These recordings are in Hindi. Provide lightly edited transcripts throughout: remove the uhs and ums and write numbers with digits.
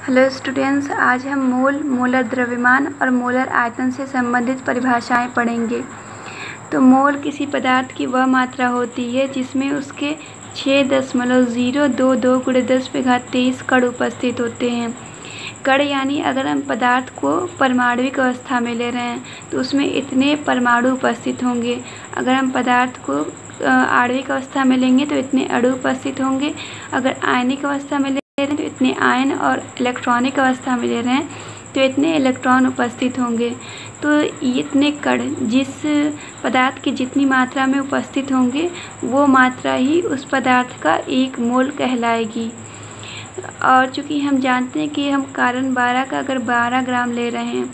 हेलो स्टूडेंट्स, आज हम मोल, मोलर द्रव्यमान और मोलर आयतन से संबंधित परिभाषाएं पढ़ेंगे। तो मोल किसी पदार्थ की वह मात्रा होती है जिसमें उसके 6.022 × 10⁻23 कण उपस्थित होते हैं। कण यानी अगर हम पदार्थ को परमाणुविक अवस्था में ले रहे हैं तो उसमें इतने परमाणु उपस्थित होंगे। अगर हम पदार्थ को आणविक अवस्था में लेंगे तो इतने अणु उपस्थित होंगे। अगर आयनिक अवस्था में ले रहे हैं तो इतने आयन, और इलेक्ट्रॉनिक अवस्था में ले रहे हैं तो इतने इलेक्ट्रॉन उपस्थित होंगे। तो इतने कण जिस पदार्थ की जितनी मात्रा में उपस्थित होंगे वो मात्रा ही उस पदार्थ का 1 मोल कहलाएगी। और चूँकि हम जानते हैं कि हम कार्बन 12 का अगर 12 ग्राम ले रहे हैं,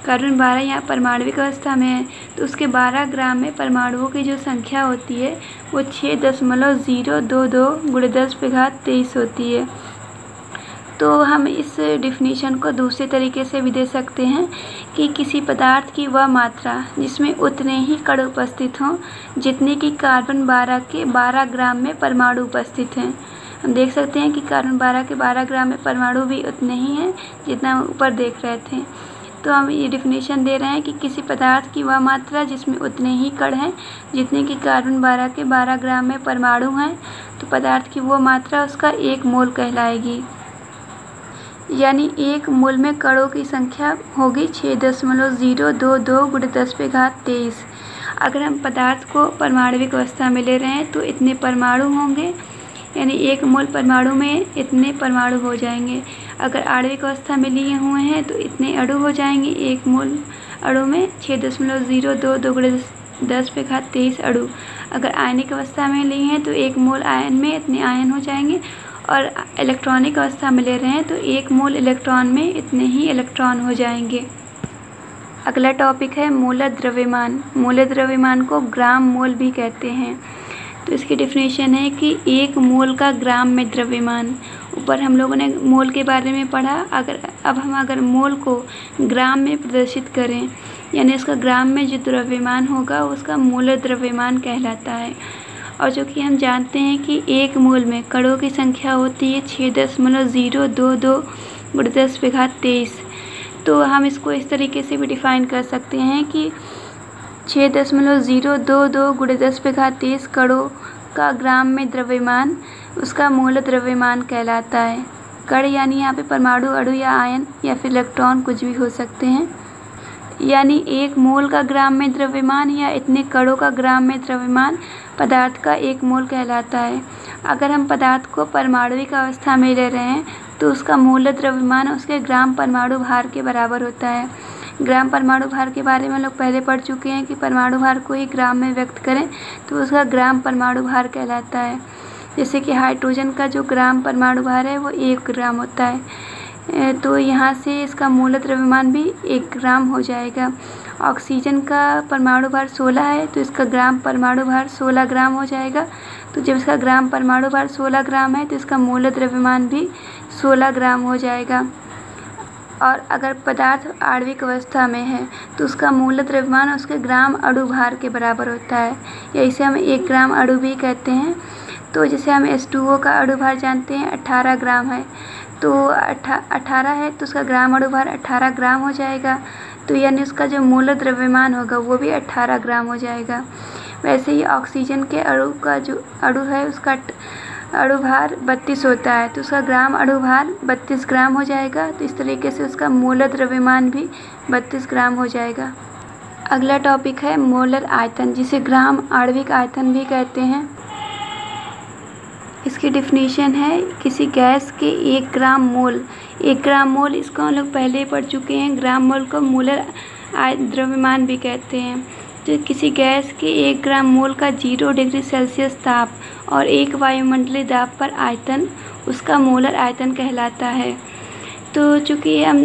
कार्बन 12 यहाँ परमाणुविक अवस्था में है, तो उसके 12 ग्राम में परमाणुओं की जो संख्या होती है वो 6.022 × 10⁻23 होती है। तो हम इस डिफिनीशन को दूसरे तरीके से भी दे सकते हैं कि किसी पदार्थ की वह मात्रा जिसमें उतने ही कण उपस्थित हों जितने कि कार्बन 12 के 12 ग्राम में परमाणु उपस्थित हैं। हम देख सकते हैं कि कार्बन 12 के 12 ग्राम में परमाणु भी उतने ही हैं जितना हम ऊपर देख रहे थे। तो हम ये डिफिनीशन दे रहे हैं कि किसी पदार्थ की वह मात्रा जिसमें उतने ही कण हैं जितने कि कार्बन 12 के 12 ग्राम में परमाणु हैं, तो पदार्थ की वो मात्रा उसका 1 मोल कहलाएगी। यानी 1 मोल में कणों की संख्या होगी 6.022 × 10⁻23। अगर हम पदार्थ को परमाणुविक अवस्था में ले रहे हैं तो इतने परमाणु होंगे, यानी 1 मोल परमाणु में इतने परमाणु हो जाएंगे। अगर आणविक अवस्था में लिए हुए हैं तो इतने अणु हो जाएंगे। 1 मोल अणु में 6.022 × 10⁻23 अणु। अगर आयनिक अवस्था में लिए हैं तो 1 मोल आयन में इतने आयन हो जाएंगे, और इलेक्ट्रॉनिक अवस्था में ले रहे हैं तो 1 मोल इलेक्ट्रॉन में इतने ही इलेक्ट्रॉन हो जाएंगे। अगला टॉपिक है मोलर द्रव्यमान। मोलर द्रव्यमान को ग्राम मोल भी कहते हैं। तो इसकी डिफिनीशन है कि 1 मोल का ग्राम में द्रव्यमान। ऊपर हम लोगों ने मोल के बारे में पढ़ा। अब हम अगर मोल को ग्राम में प्रदर्शित करें, यानी उसका ग्राम में जो द्रव्यमान होगा उसका मोलर द्रव्यमान कहलाता है। और जो कि हम जानते हैं कि 1 मोल में कणों की संख्या होती है 6.022 × 10⁻23। तो हम इसको इस तरीके से भी डिफ़ाइन कर सकते हैं कि 6.022 × 10⁻23 कणों का ग्राम में द्रव्यमान उसका मोलर द्रव्यमान कहलाता है। कण यानी यहाँ पे परमाणु, अणु या आयन या फिर इलेक्ट्रॉन कुछ भी हो सकते हैं। यानी 1 मोल का ग्राम में द्रव्यमान या इतने कणों का ग्राम में द्रव्यमान पदार्थ का 1 मोल कहलाता है। अगर हम पदार्थ को परमाणुविक अवस्था में ले रहे हैं तो उसका मोलर द्रव्यमान उसके ग्राम परमाणु भार के बराबर होता है। ग्राम परमाणु भार के बारे में लोग पहले पढ़ चुके हैं कि परमाणु भार को ही ग्राम में व्यक्त करें तो उसका ग्राम परमाणु भार कहलाता है। जैसे कि हाइड्रोजन का जो ग्राम परमाणु भार है वो 1 ग्राम होता है, तो यहाँ से इसका मोलर द्रव्यमान भी 1 ग्राम हो जाएगा। ऑक्सीजन का परमाणु भार 16 है तो इसका ग्राम परमाणु भार 16 ग्राम हो जाएगा। तो जब इसका ग्राम परमाणु भार 16 ग्राम है तो इसका मोलर द्रव्यमान भी 16 ग्राम हो जाएगा। और अगर पदार्थ आणविक अवस्था में है तो उसका मोलर द्रव्यमान उसके ग्राम अणु भार के बराबर होता है, या इसे हम 1 ग्राम अणु भी कहते हैं। तो जैसे हम H2O का अणु भार जानते हैं 18 ग्राम है, तो 18 है तो उसका ग्राम अणु भार 18 ग्राम हो जाएगा। तो यानी उसका जो मोलर द्रव्यमान होगा वो भी 18 ग्राम हो जाएगा। वैसे ही ऑक्सीजन के अणु का जो अणु है उसका अणु भार 32 होता है, तो उसका ग्राम अणु भार 32 ग्राम हो जाएगा। तो इस तरीके से उसका मोलर द्रव्यमान भी 32 ग्राम हो जाएगा। अगला टॉपिक है मोलर आयतन, जिसे ग्राम आणविक आयतन भी कहते हैं। इसकी डिफिनीशन है किसी गैस के 1 ग्राम मोल। 1 ग्राम मोल इसको हम लोग पहले ही पढ़ चुके हैं। ग्राम मोल को मोलर द्रव्यमान भी कहते हैं। तो किसी गैस के 1 ग्राम मोल का 0 डिग्री सेल्सियस ताप और 1 वायुमंडलीय दाब पर आयतन उसका मोलर आयतन कहलाता है। तो चूँकि हम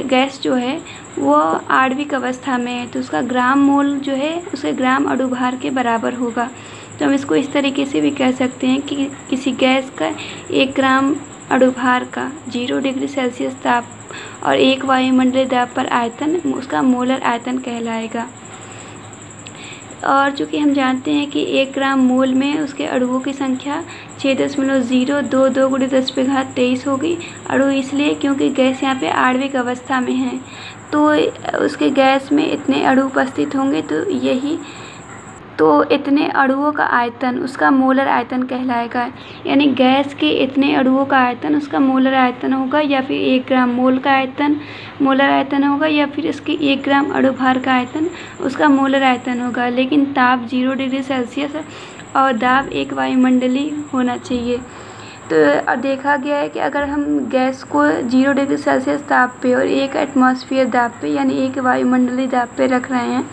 गैस जो है वो आणविक अवस्था में है तो उसका ग्राम मोल जो है उसके ग्राम अणु भार के बराबर होगा। तो हम इसको इस तरीके से भी कह सकते हैं कि किसी गैस का 1 ग्राम अणु भार का 0 डिग्री सेल्सियस ताप और 1 वायुमंडलीय दाब पर आयतन उसका मोलर आयतन कहलाएगा। और चूँकि हम जानते हैं कि 1 ग्राम मोल में उसके अणुओं की संख्या 6.022 × 10⁻23 होगी। अणु इसलिए क्योंकि गैस यहाँ पे आणविक अवस्था में है, तो उसके गैस में इतने अणु उपस्थित होंगे, तो इतने अणुओं का आयतन उसका मोलर आयतन कहलाएगा। यानी गैस के इतने अणुओं का आयतन उसका मोलर आयतन होगा, या फिर 1 ग्राम मोल का आयतन मोलर आयतन होगा, या फिर इसके 1 ग्राम अणु भार का आयतन उसका मोलर आयतन होगा। लेकिन ताप 0 डिग्री सेल्सियस और दाब 1 वायुमंडलीय होना चाहिए। तो देखा गया है कि अगर हम गैस को 0 डिग्री सेल्सियस ताप पे और 1 एटमॉस्फेयर दाब पे यानी 1 वायुमंडलीय दाब पे रख रहे हैं,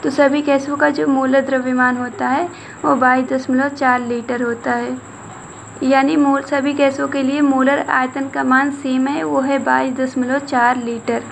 तो सभी गैसों का जो मोलर द्रव्यमान होता है वो 22.4 लीटर होता है। यानी सभी गैसों के लिए मोलर आयतन का मान सेम है, वो है 22.4 लीटर।